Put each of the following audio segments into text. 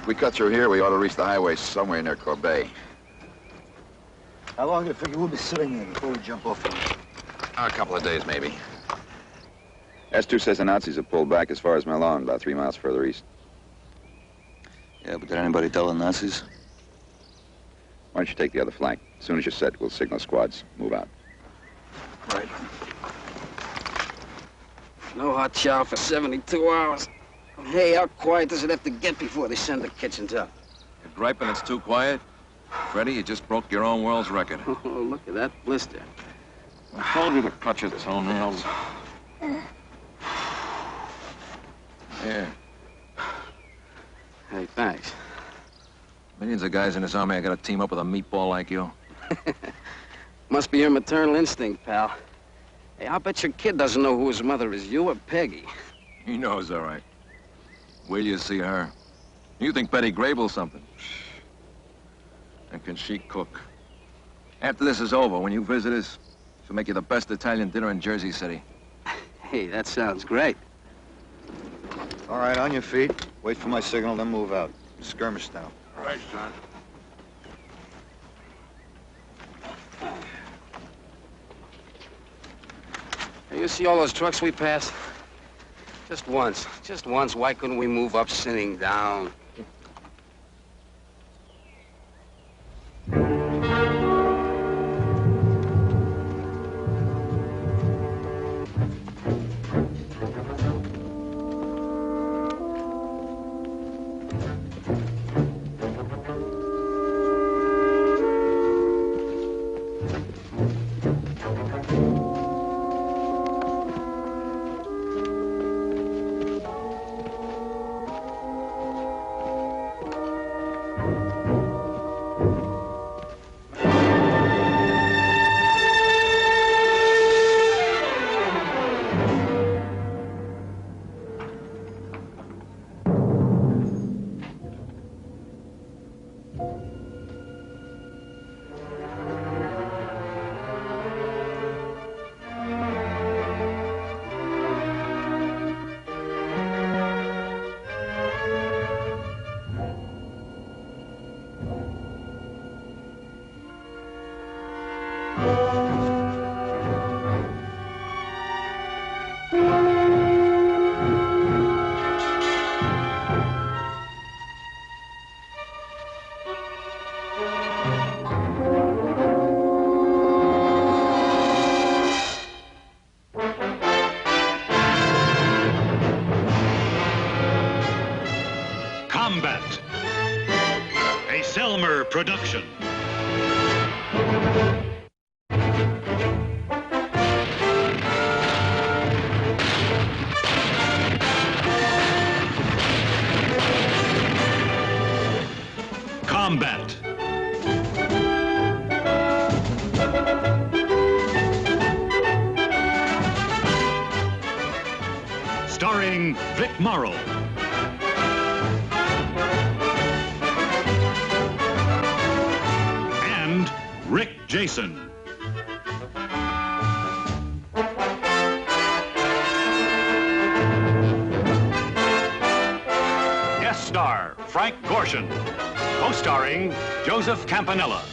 If we cut through here, we ought to reach the highway somewhere near Corbet. How long do you figure we'll be sitting here before we jump off? A couple of days, maybe. S2 says the Nazis have pulled back as far as Melun, about 3 miles further east. Yeah, but did anybody tell the Nazis? Why don't you take the other flank? As soon as you're set, we'll signal squads. Move out. Right. No hot chow for 72 hours. Hey, how quiet does it have to get before they send the kitchens up? You're griping it's too quiet? Freddie, you just broke your own world's record. Oh, look at that blister. I told you to cut your toenails. Here. Hey, thanks. Millions of guys in this army, I gotta team up with a meatball like you. Must be your maternal instinct, pal. Hey, I'll bet your kid doesn't know who his mother is, you or Peggy. He knows, all right. Will you see her? You think Betty Grable's something? And can she cook? After this is over, when you visit us, she'll make you the best Italian dinner in Jersey City. Hey, that sounds great. All right, on your feet. Wait for my signal, then move out. Skirmish now. All right, son. Hey, you see all those trucks we passed? Just once, why couldn't we move up sitting down? Combat, a Selmer production. Combat. Starring Vic Morrow. And Rick Jason. Guest star Frank Gorshin. Co-starring Joseph Campanella.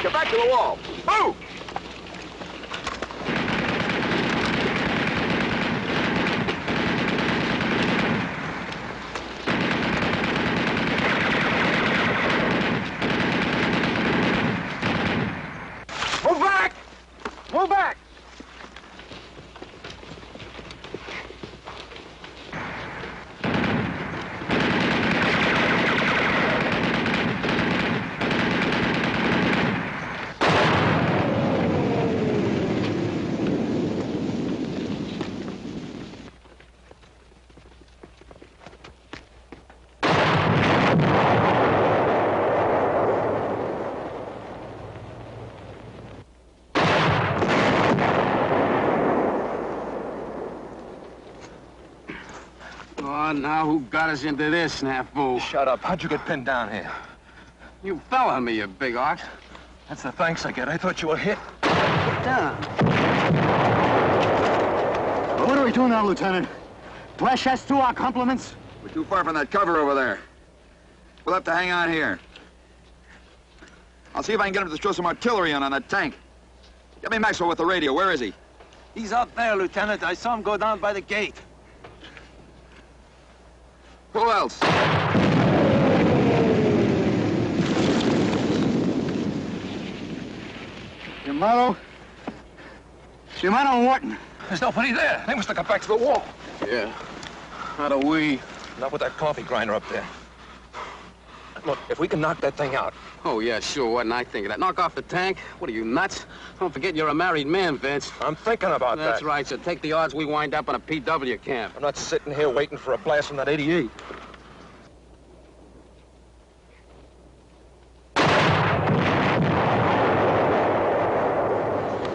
Get back to the wall. Move! Oh, now who got us into this, snafu? Shut up. How'd you get pinned down here? You fell on me, you big ox. That's the thanks I get. I thought you were hit. Get down. Well, what do we do now, Lieutenant? Flesh us to our compliments? We're too far from that cover over there. We'll have to hang on here. I'll see if I can get him to throw some artillery on that tank. Get me Maxwell with the radio. Where is he? He's up there, Lieutenant. I saw him go down by the gate. Who else? Shimano and Wharton. There's nobody there. They must have got back to the wall. Yeah. How do we? Not with that coffee grinder up there. Look, if we can knock that thing out. Oh, yeah, sure. Wasn't I thinking that? Knock off the tank? What are you, nuts? Don't forget you're a married man, Vince. I'm thinking about that. That's right, so take the odds we wind up in a PW camp. I'm not sitting here waiting for a blast from that 88.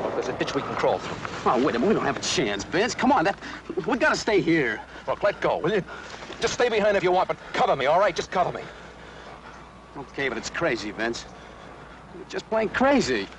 Look, there's a ditch we can crawl through. Oh, wait a minute. We don't have a chance, Vince. Come on, we gotta stay here. Look, let go, will you? Just stay behind if you want, but cover me, all right? Just cover me. Okay, but it's crazy, Vince. You're just plain crazy.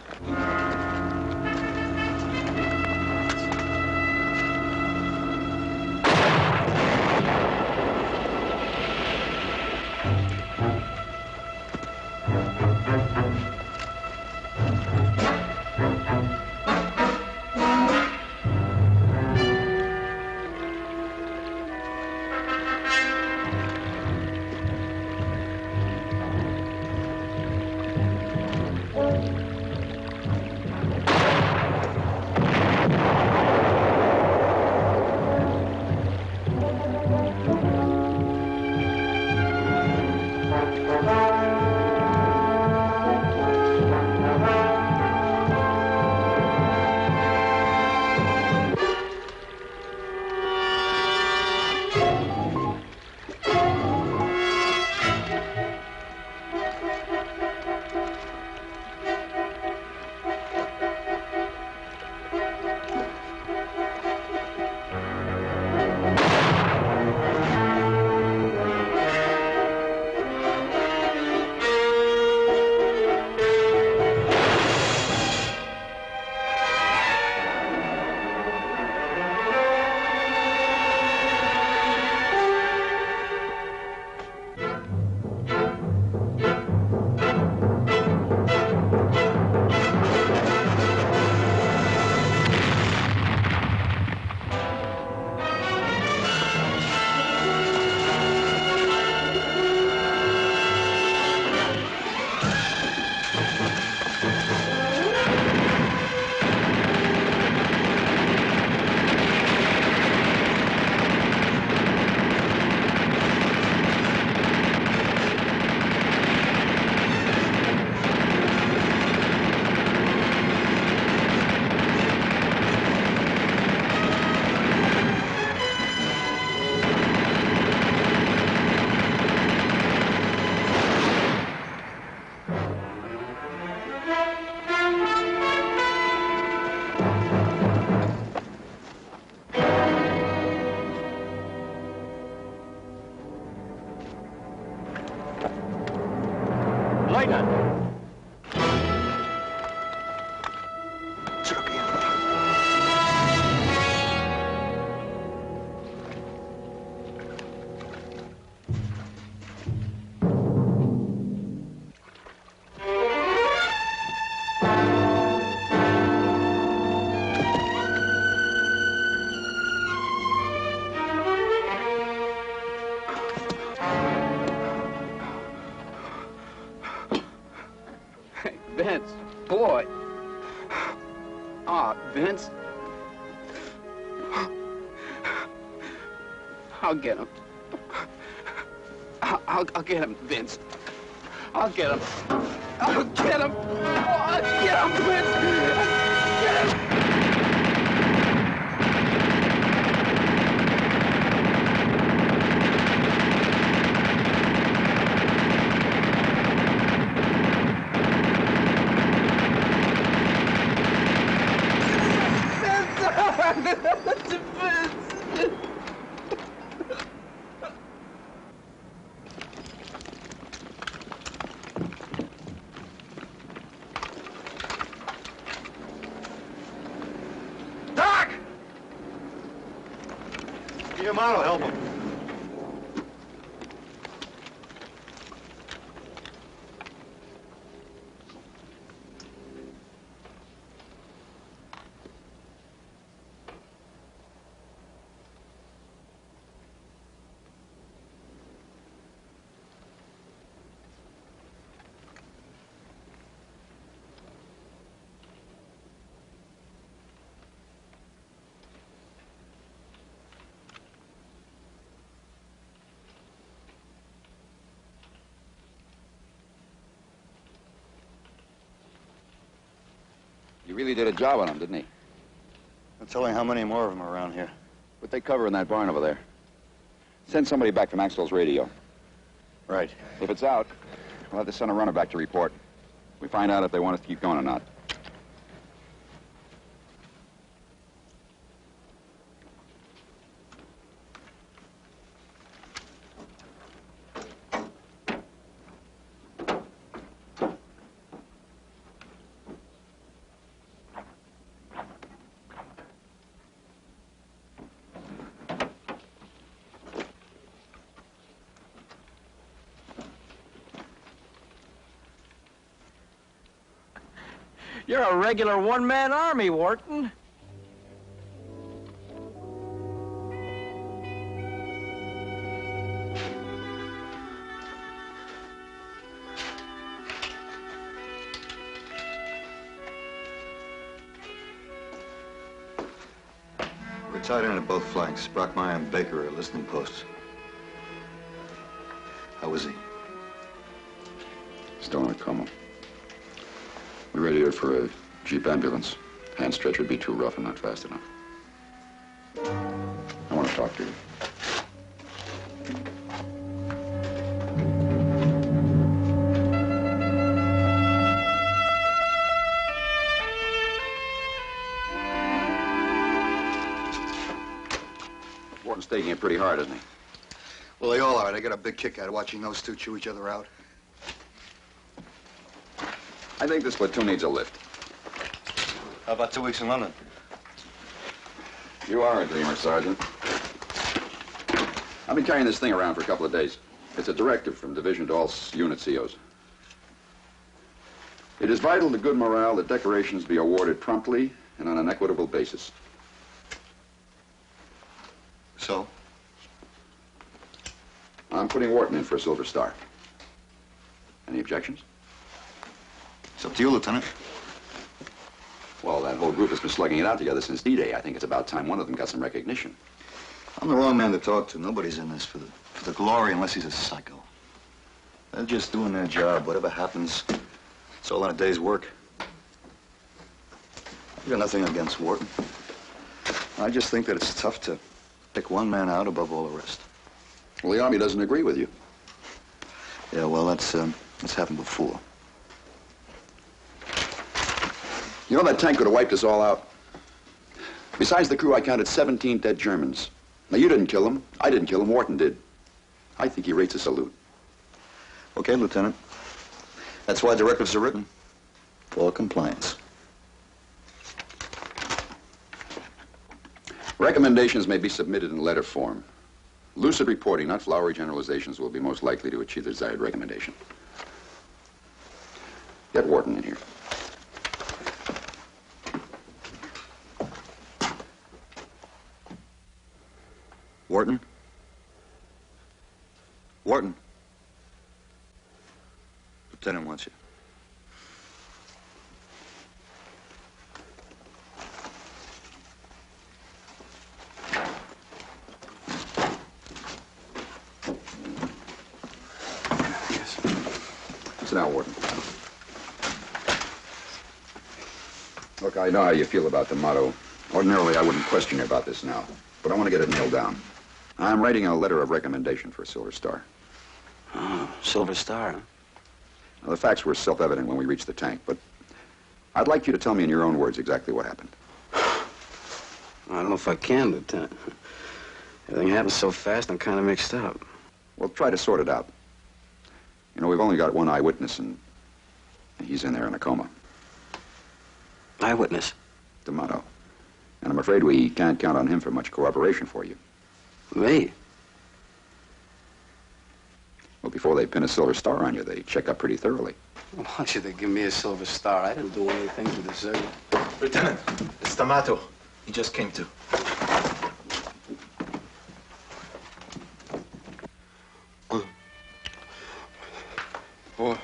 Vince, boy. Ah, Vince. I'll get him. I'll get him, Vince. I'll get him. I'll get him. Oh, I'll get him, Vince. I'll get him. Your model, help him. He really did a job on him, didn't he? I'm telling you how many more of them are around here. What they cover in that barn over there. Send somebody back from Maxwell's radio. Right. If it's out, we'll have to send a runner back to report. We find out if they want us to keep going or not. You're a regular one-man army, Wharton. We're tied in at both flanks. Brockmeyer and Baker are listening posts. How is he? Still in a coma. We radioed for a Jeep ambulance. Hand stretcher would be too rough and not fast enough. I want to talk to you. Wharton's taking it pretty hard, isn't he? Well, they all are. They get a big kick out of watching those two chew each other out. I think this platoon needs a lift. How about 2 weeks in London? You are a dreamer, Sergeant. I've been carrying this thing around for a couple of days. It's a directive from division to all unit COs. It is vital to good morale that decorations be awarded promptly and on an equitable basis. So? I'm putting Wharton in for a Silver Star. Any objections? It's up to you, Lieutenant. Well, that whole group has been slugging it out together since D-Day. I think it's about time one of them got some recognition. I'm the wrong man to talk to. Nobody's in this for the glory unless he's a psycho. They're just doing their job. Whatever happens, it's all in a day's work. I've got nothing against Wharton. I just think that it's tough to pick one man out above all the rest. Well, the Army doesn't agree with you. Yeah, well, that's happened before. You know, that tank could have wiped us all out. Besides the crew, I counted 17 dead Germans. Now, you didn't kill them. I didn't kill them. Wharton did. I think he rates a salute. Okay, Lieutenant. That's why directives are written. For compliance. Recommendations may be submitted in letter form. Lucid reporting, not flowery generalizations, will be most likely to achieve the desired recommendation. Get Wharton in here. Wharton? Wharton? Lieutenant wants you. Yes. Sit down, Wharton. Look, I know how you feel about the motto. Ordinarily, I wouldn't question you about this now, but I want to get it nailed down. I'm writing a letter of recommendation for a Silver Star. Oh, Silver Star. Now, the facts were self-evident when we reached the tank, but I'd like you to tell me in your own words exactly what happened. I don't know if I can, Lieutenant. Everything happened so fast, I'm kind of mixed up. Well, try to sort it out. You know, we've only got one eyewitness, and he's in there in a coma. Eyewitness? D'Amato. And I'm afraid we can't count on him for much cooperation for you. Me? Well, before they pin a silver star on you, they check up pretty thoroughly. Why don't you give me a silver star? I didn't do anything to deserve it. Lieutenant, it's D'Amato. He just came to. All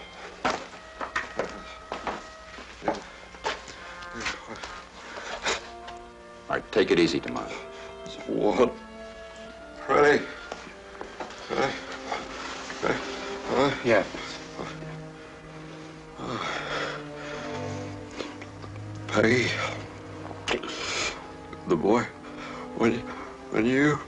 right, take it easy, D'Amato. What? Ready? Yeah. Peggy, the boy, when you...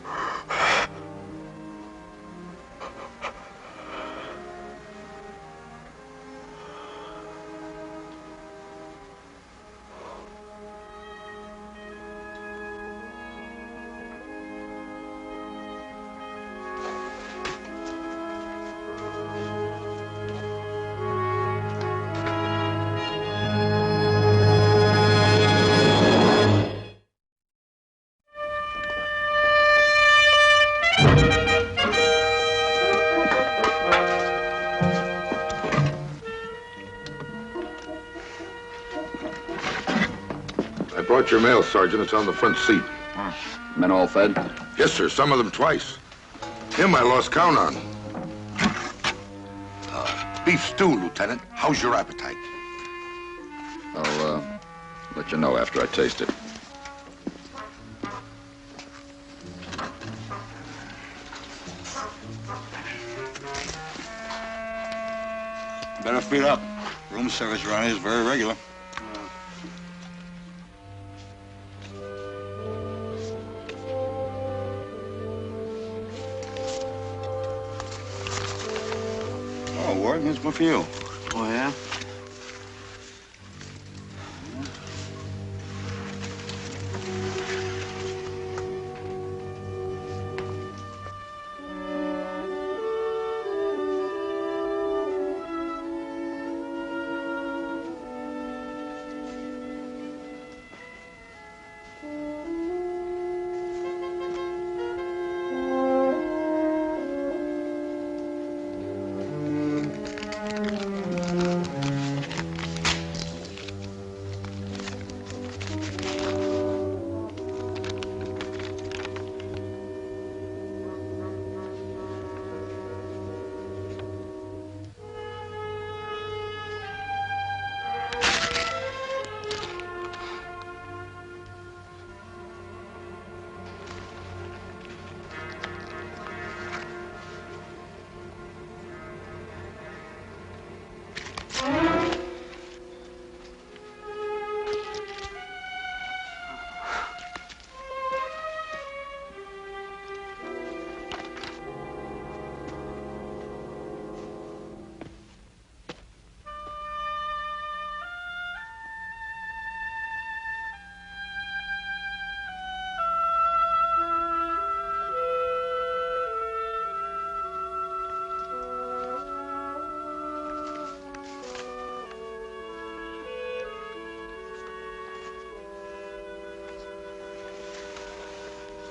I brought your mail, Sergeant. It's on the front seat. Men all fed? Yes, sir. Some of them twice. Him I lost count on. Beef stew, Lieutenant. How's your appetite? I'll let you know after I taste it. Better feed up. Room service around here is very regular. Oh, Ward, that's one for you. Oh, yeah?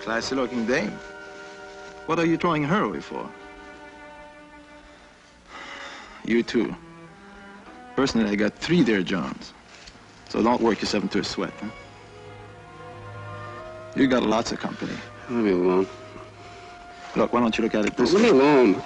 Classy-looking dame. What are you throwing her away for? You too. Personally, I got 3 there, Johns. So don't work yourself into a sweat, huh? You got lots of company. Leave me alone. Look, why don't you look at it this Leave me way? alone.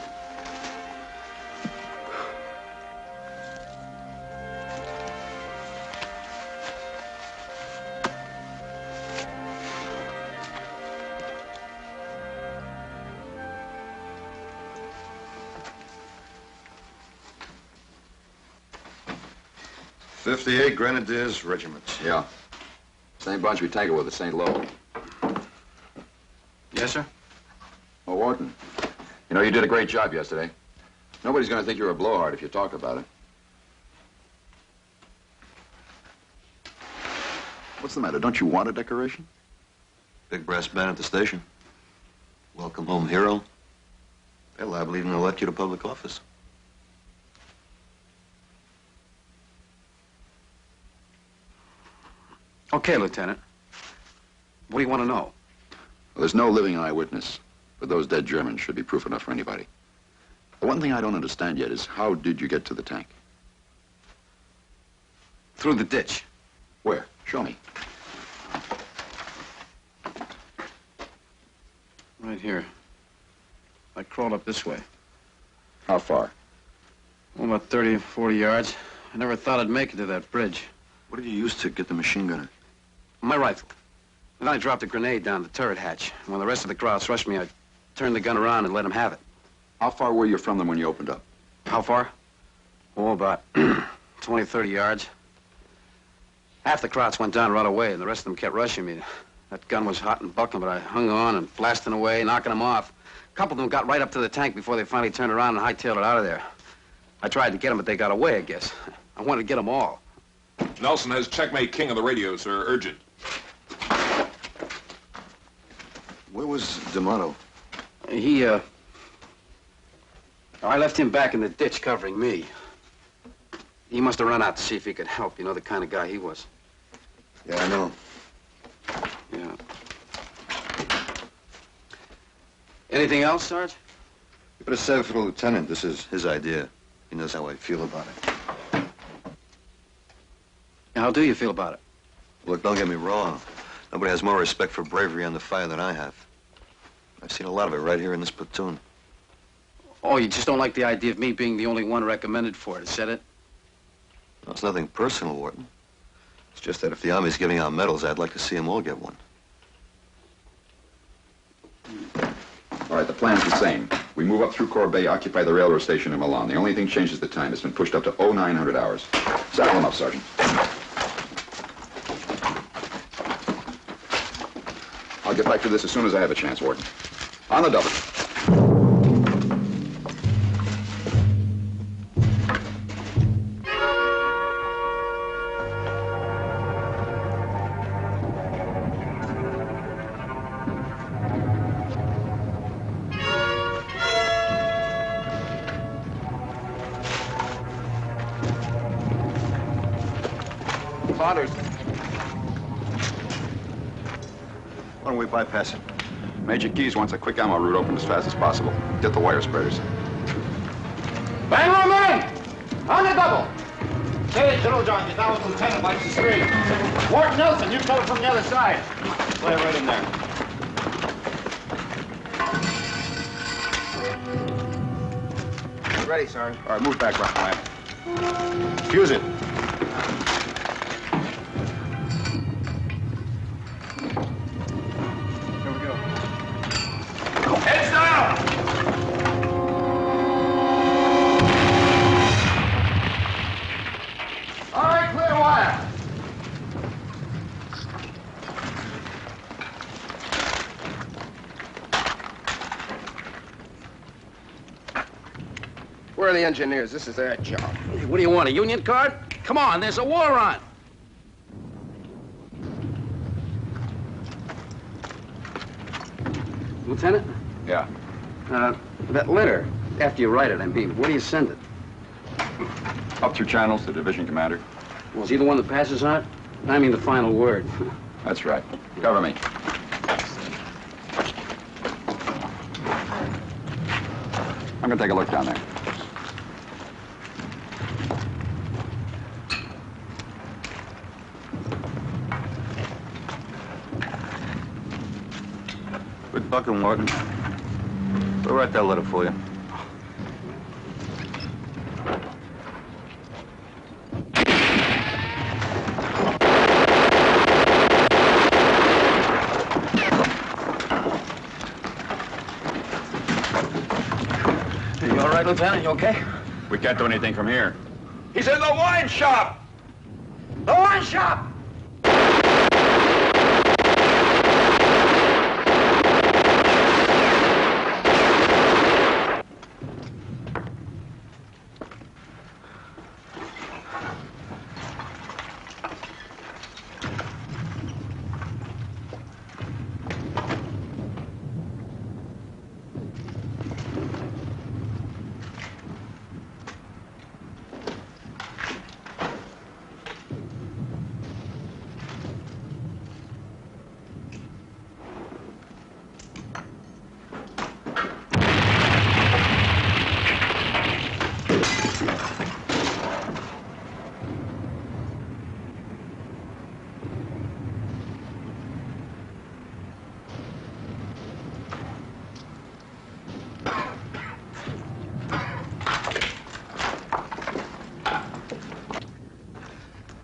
'58 Grenadiers Regiment. Yeah. Same bunch we tangled with at St. Lo. Yes, sir? Oh, Wharton, you know, you did a great job yesterday. Nobody's going to think you're a blowhard if you talk about it. What's the matter? Don't you want a decoration? Big brass band at the station. Welcome home hero. Hell, I believe in elect you to public office. Okay, Lieutenant. What do you want to know? Well, there's no living eyewitness. But those dead Germans should be proof enough for anybody. The one thing I don't understand yet is how did you get to the tank? Through the ditch. Where? Show me. Right here. I crawled up this way. How far? Oh, about 30, 40 yards. I never thought I'd make it to that bridge. What did you use to get the machine gunner? My rifle. Then I dropped a grenade down the turret hatch. And when the rest of the crowds rushed me, I turned the gun around and let them have it. How far were you from them when you opened up? How far? Oh, about 20, 30 yards. Half the crowds went down right away, and the rest of them kept rushing me. That gun was hot and bucking, but I hung on and blasting away, knocking them off. A couple of them got right up to the tank before they finally turned around and hightailed it out of there. I tried to get them, but they got away, I guess. I wanted to get them all. Nelson has checkmate king on the radio, sir. Urgent. Where was D'Amato? I left him back in the ditch covering me. He must have run out to see if he could help. You know the kind of guy he was. Yeah, I know. Yeah. Anything else, Sarge? You better say it for the lieutenant. This is his idea. He knows how I feel about it. How do you feel about it? Look, don't get me wrong. Nobody has more respect for bravery under fire than I have. I've seen a lot of it right here in this platoon. Oh, you just don't like the idea of me being the only one recommended for it, is that it? No, it's nothing personal, Wharton. It's just that if the Army's giving out medals, I'd like to see them all get one. All right, the plan's the same. We move up through Corbeil, occupy the railroad station in Milan. The only thing changed is the time. It's been pushed up to 0900 hours. Saddle them up, Sergeant. I'll get back to this as soon as I have a chance, Warden. On the double. Potters. Why don't we bypass it? Major Keyes wants a quick ammo route open as fast as possible. Get the wire spreaders. Bang on man! On the double! Say, General John, get down with Lieutenant likes the street. Ward Nelson, you cover from the other side. Play right in there. Ready, Sergeant. All right, move back, Rockland. Fuse it. Here we go. Heads down! All right, clear wire. Where are the engineers? This is their job. Hey, what do you want, a union card? Come on, there's a war on. Lieutenant? Yeah. That letter, after you write it, I mean, where do you send it? Up through channels to division commander. Well, is he the one that passes on it? I mean the final word. That's right. Cover me. I'm gonna take a look down there. Quit bucking, Wharton. We'll write that letter for you. You all right, Lieutenant? You okay? We can't do anything from here. He's in the wine shop! The wine shop!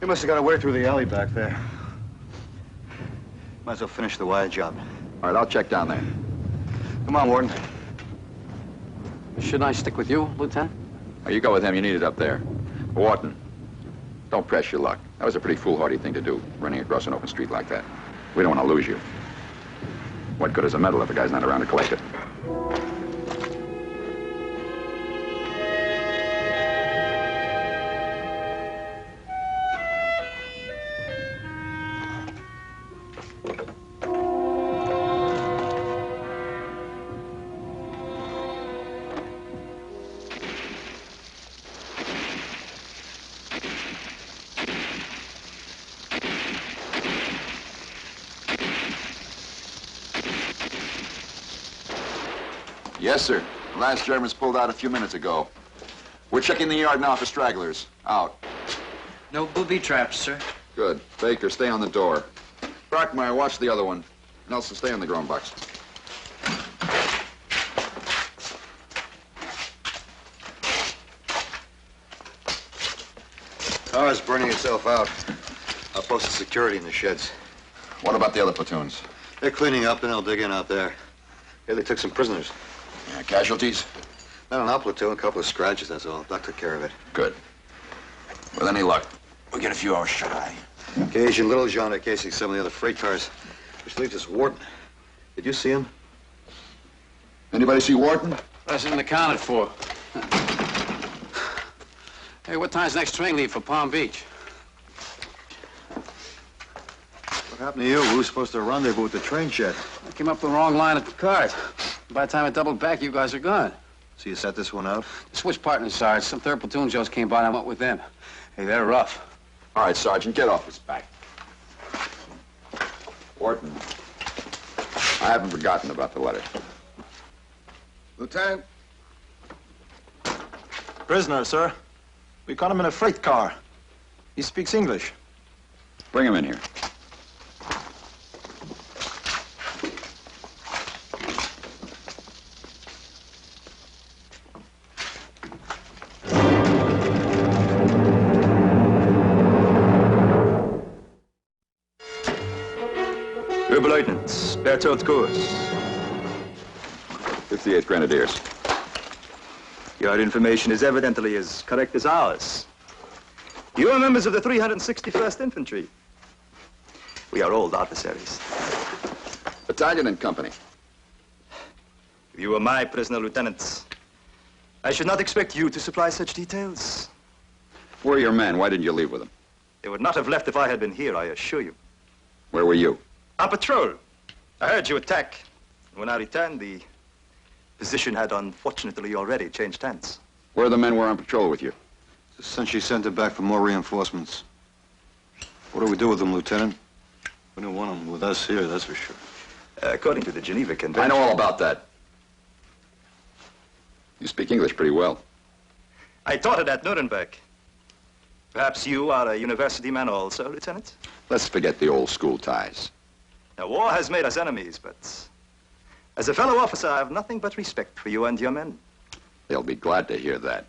He must have got away through the alley back there. Might as well finish the wire job. All right, I'll check down there. Come on, Warden. Shouldn't I stick with you, Lieutenant? Now, you go with him. You need it up there. Wharton, don't press your luck. That was a pretty foolhardy thing to do, running across an open street like that. We don't want to lose you. What good is a medal if a guy's not around to collect it? Yes, sir. The last Germans pulled out a few minutes ago. We're checking the yard now for stragglers. Out. No booby traps, sir. Good. Baker, stay on the door. Brockmeyer, watch the other one. Nelson, stay on the grown box. Car's burning itself out. I'll post the security in the sheds. What about the other platoons? They're cleaning up, then they'll dig in out there. Yeah, they took some prisoners. Yeah, casualties? Not an our platoon, a couple of scratches, that's all. Doc took care of it. Good. With any luck, we'll get a few hours shy. Gage and Littlejohn are casing some of the other freight cars, which leaves us Wharton. Did you see him? Anybody see Wharton? That isn't accounted for. Hey, what time's next train leave for Palm Beach? What happened to you? We were supposed to rendezvous at the train shed. I came up the wrong line at the cars. By the time I doubled back, you guys are gone. So you set this one out? Switch partners, Sarge. Some third platoon Joes came by and I went with them. Hey, they're rough. All right, Sergeant, get off his back. Wharton, I haven't forgotten about the letter. Lieutenant, Prisoner, sir. We caught him in a freight car. He speaks English. Bring him in here. Oberleutnant, Berthold Kurs. 58th Grenadiers. Your information is evidently as correct as ours. You are members of the 361st Infantry. We are old adversaries. Battalion and company. If you were my prisoner, Lieutenant, I should not expect you to supply such details. Where are your men? Why didn't you leave with them? They would not have left if I had been here, I assure you. Where were you? On patrol. I heard you attack. When I returned, the position had unfortunately already changed hands. Where are the men who were on patrol with you? Since she sent it back for more reinforcements. What do we do with them, Lieutenant? We don't want them with us here, that's for sure. According to the Geneva Convention... I know all about that. You speak English pretty well. I taught it at Nuremberg. Perhaps you are a university man also, Lieutenant? Let's forget the old school ties. Now, war has made us enemies, but as a fellow officer, I have nothing but respect for you and your men. They'll be glad to hear that.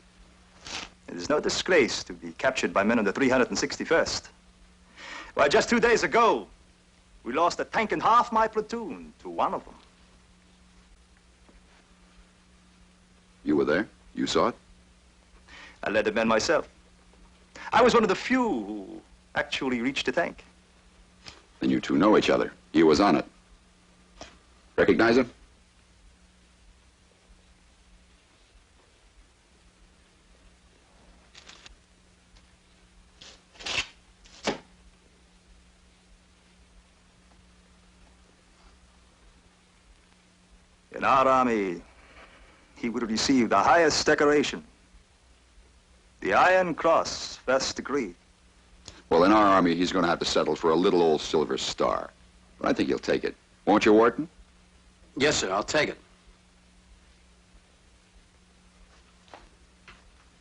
It is no disgrace to be captured by men of the 361st. Why, just 2 days ago, we lost a tank and half my platoon to one of them. You were there? You saw it? I led the men myself. I was one of the few who actually reached the tank. Then you two know each other. He was on it. Recognize him? In our army, he would receive the highest decoration, the Iron Cross, first degree. Well, in our army, he's going to have to settle for a little old silver star. But I think he'll take it. Won't you, Wharton? Yes, sir, I'll take it.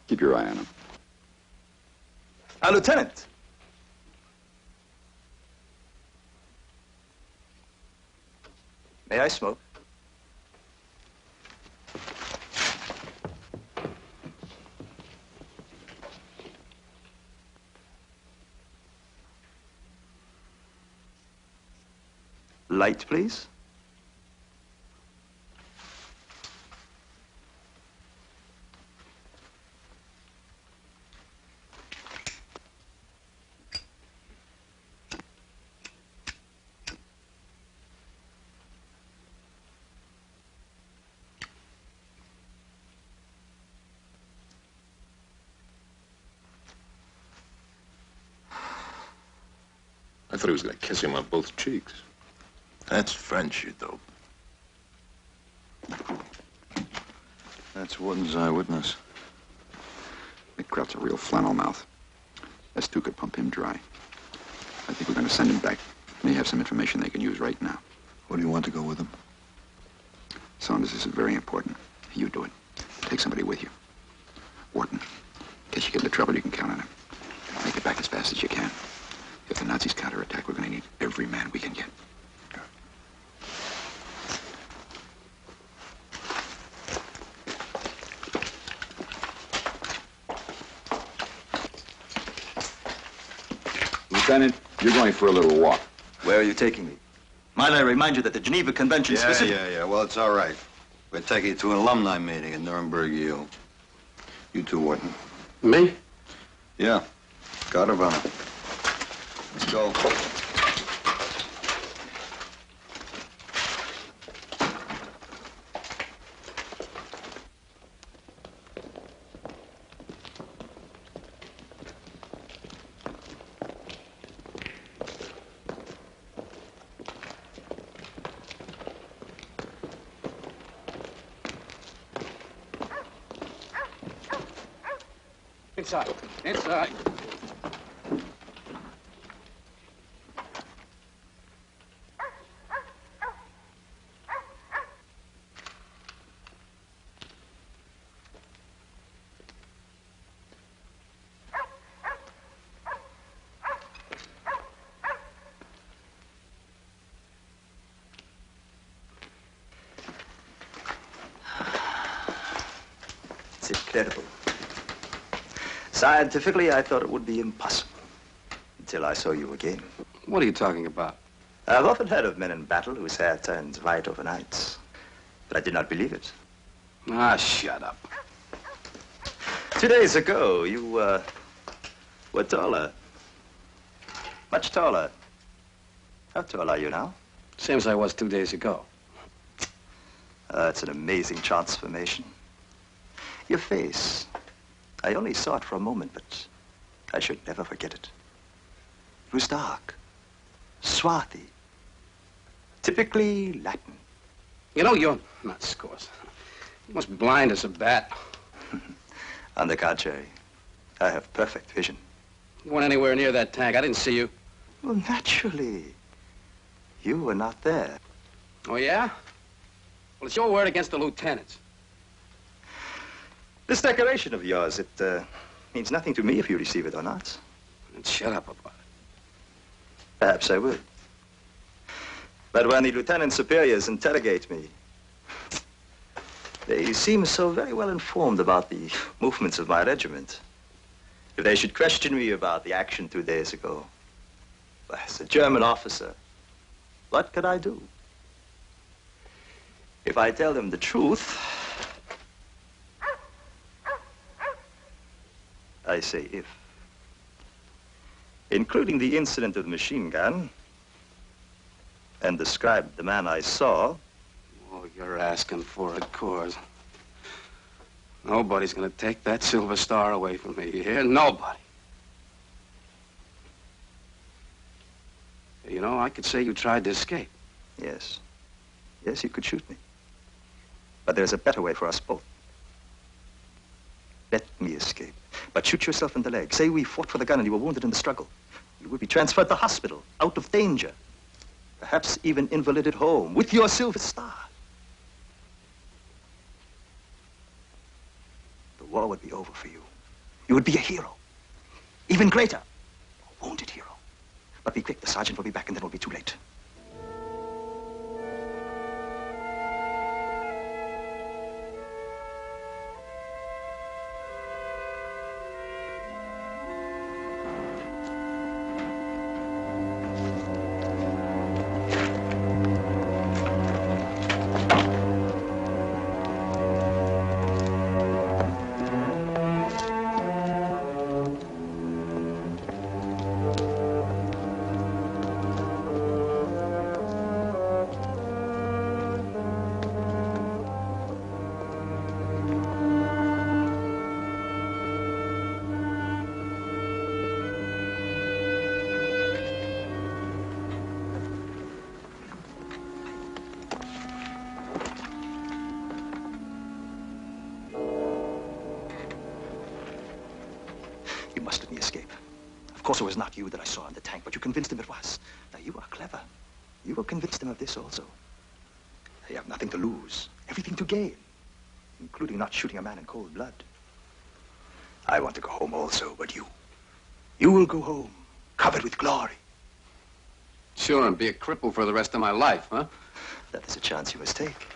Keep your eye on him. Lieutenant. May I smoke? light, please. I thought he was going to kiss him on both cheeks. That's French, you dope. That's Warden's eyewitness. McCraut's a real flannel mouth. S2 could pump him dry. I think we're going to send him back. May have some information they can use right now. What do you want to go with him? Saunders, this is very important. You do it. Take somebody with you. Wharton, in case you get into trouble, you can count on him. Make it back as fast as you can. If the Nazis counterattack, we're going to need every man we can get. Lieutenant, you're going for a little walk. Where are you taking me? Might I remind you that the Geneva Convention Yeah. Well, it's all right. We're taking you to an alumni meeting in Nuremberg, U. You too, Wharton. Me? Yeah. Guard of honor. Let's go. Inside. Inside. It's incredible. Scientifically, I thought it would be impossible. Until I saw you again. What are you talking about? I've often heard of men in battle whose hair turns white overnight. But I did not believe it. Ah, shut up. 2 days ago, you, were taller. Much taller. How tall are you now? Same as I was 2 days ago. It's an amazing transformation. Your face. I only saw it for a moment, but I should never forget it. It was dark, swarthy, typically Latin. You know, you're not scores. You're as blind as a bat. On the contrary, I have perfect vision. You weren't anywhere near that tank. I didn't see you. Well, naturally. You were not there. Oh, yeah? Well, it's your word against the lieutenant's. This decoration of yours, it means nothing to me if you receive it or not. And shut up about it. Perhaps I would. But when the lieutenant superiors interrogate me, they seem so very well informed about the movements of my regiment. If they should question me about the action 2 days ago, well, as a German officer, what could I do? If I tell them the truth, I say if, including the incident of the machine gun, and describe the man I saw. Oh, you're asking for it, Coors. Nobody's gonna take that silver star away from me, you hear? Nobody. You know, I could say you tried to escape. Yes. Yes, you could shoot me. But there's a better way for us both. Let me escape. But shoot yourself in the leg. Say we fought for the gun and you were wounded in the struggle. You would be transferred to hospital, out of danger. Perhaps even invalided home, with your silver star. The war would be over for you. You would be a hero. Even greater. A wounded hero. But be quick, the sergeant will be back and then it will be too late. Of course, it was not you that I saw in the tank, but you convinced him it was. Now, you are clever. You will convince them of this also. They have nothing to lose, everything to gain, including not shooting a man in cold blood. I want to go home also, but you will go home, covered with glory. Sure, and be a cripple for the rest of my life, huh? That is a chance you must take.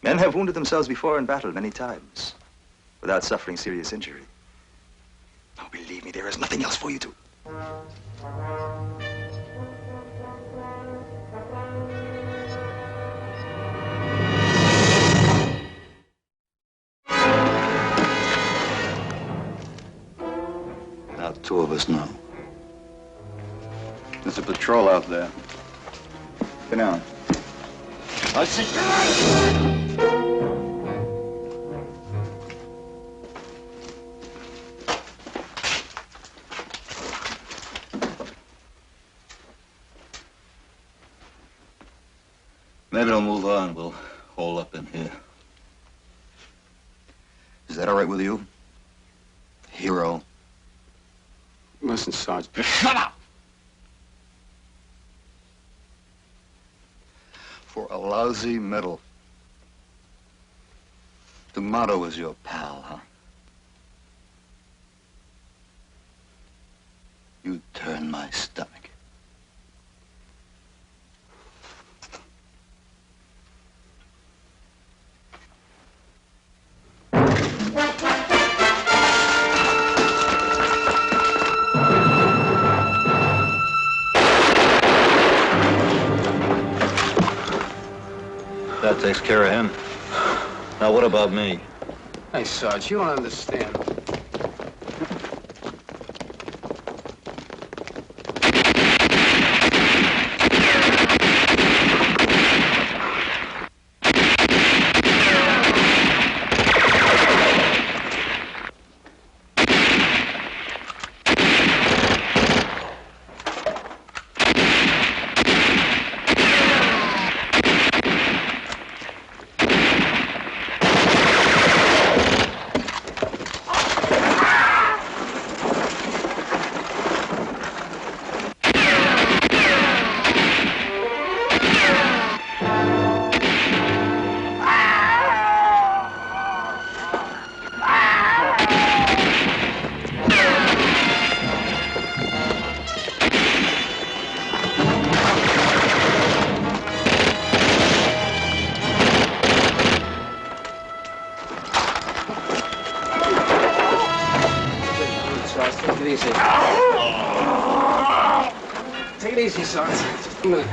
Men have wounded themselves before in battle many times, without suffering serious injury. Now, believe me, there is nothing else for you to... Now, two of us know. There's a patrol out there. Get down. I see. Maybe they'll move on. We'll hole up in here. Is that all right with you? Hero. Listen, Sarge. Shut up! For a lousy medal. The motto is your pal, huh? You turn my stomach. That takes care of him. Now, what about me? Hey, Sarge, you don't understand. Take it easy, Sarge. Just a minute.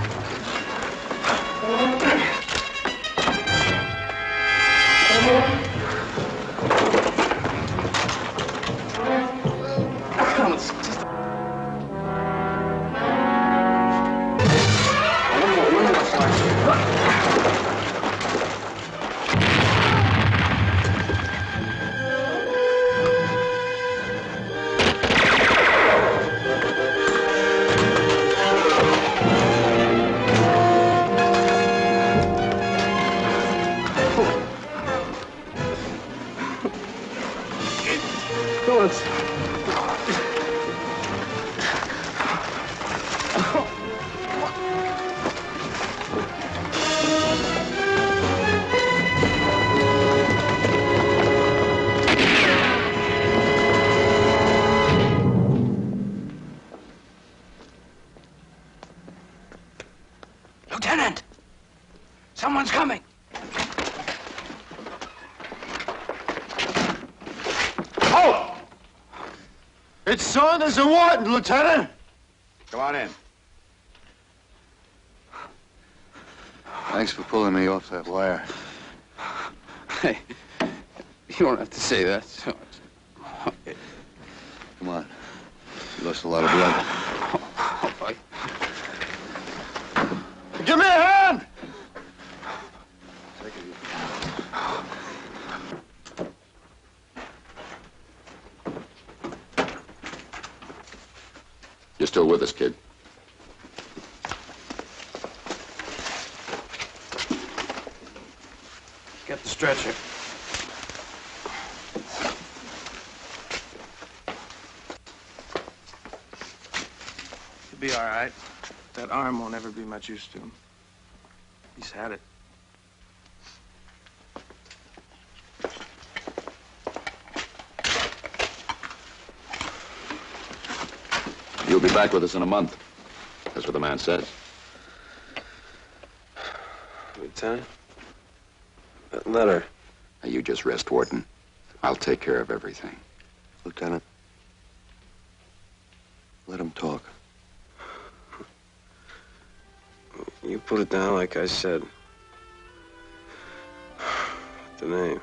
Come on, it's just one more, Sarge. Lieutenant! Someone's coming! Halt! It's Saunders and Wharton, Lieutenant! Come on in. Thanks for pulling me off that wire. Hey, you don't have to say that, Sarge. Come on. You lost a lot of blood. Give me a hand! You're still with us, kid. Get the stretcher. be all right. That arm won't ever be much use to him. He's had it. You'll be back with us in a month. That's what the man says. Lieutenant? That letter. Now, you just rest, Wharton. I'll take care of everything. Lieutenant, let him talk. You put it down like I said. The name.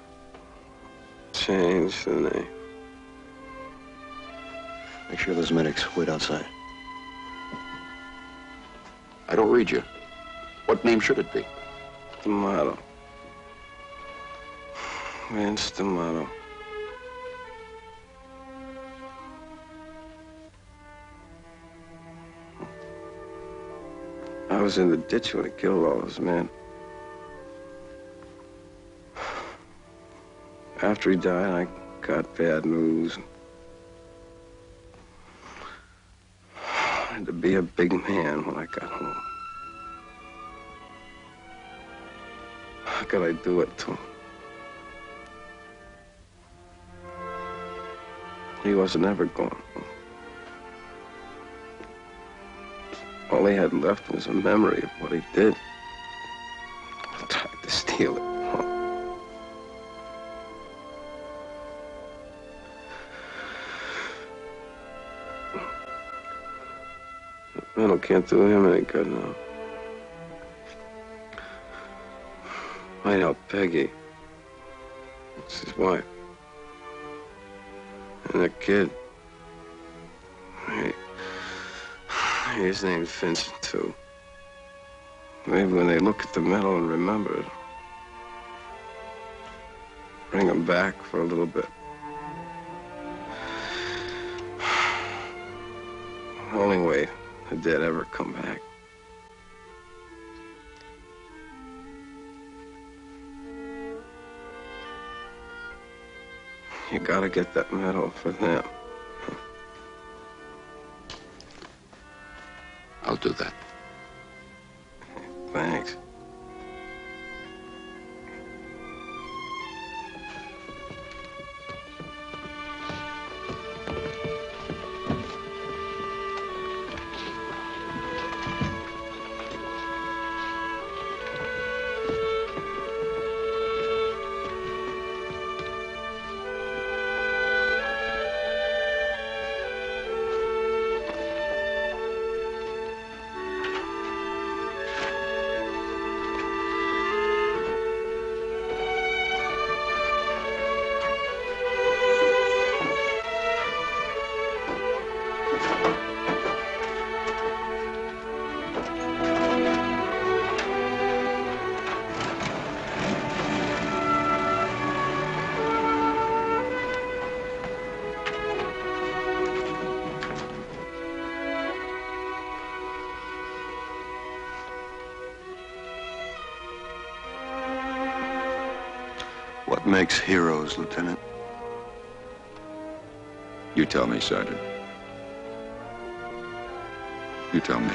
Change the name. Make sure those medics wait outside. I don't read you. What name should it be? D'Amato. Vince D'Amato. I was in the ditch when he killed all those men. After he died, I got bad news. I had to be a big man when I got home. How could I do it to him? He wasn't ever gone. All he had left was a memory of what he did. I tried to steal it. The medal can't do him any good now. Might help Peggy. It's his wife. And the kid. His name's Vincent, too. Maybe when they look at the medal and remember it, bring him back for a little bit. Only way the dead ever come back. You gotta get that medal for them. I'll do that. Thanks. What makes heroes, Lieutenant? You tell me, Sergeant. You tell me.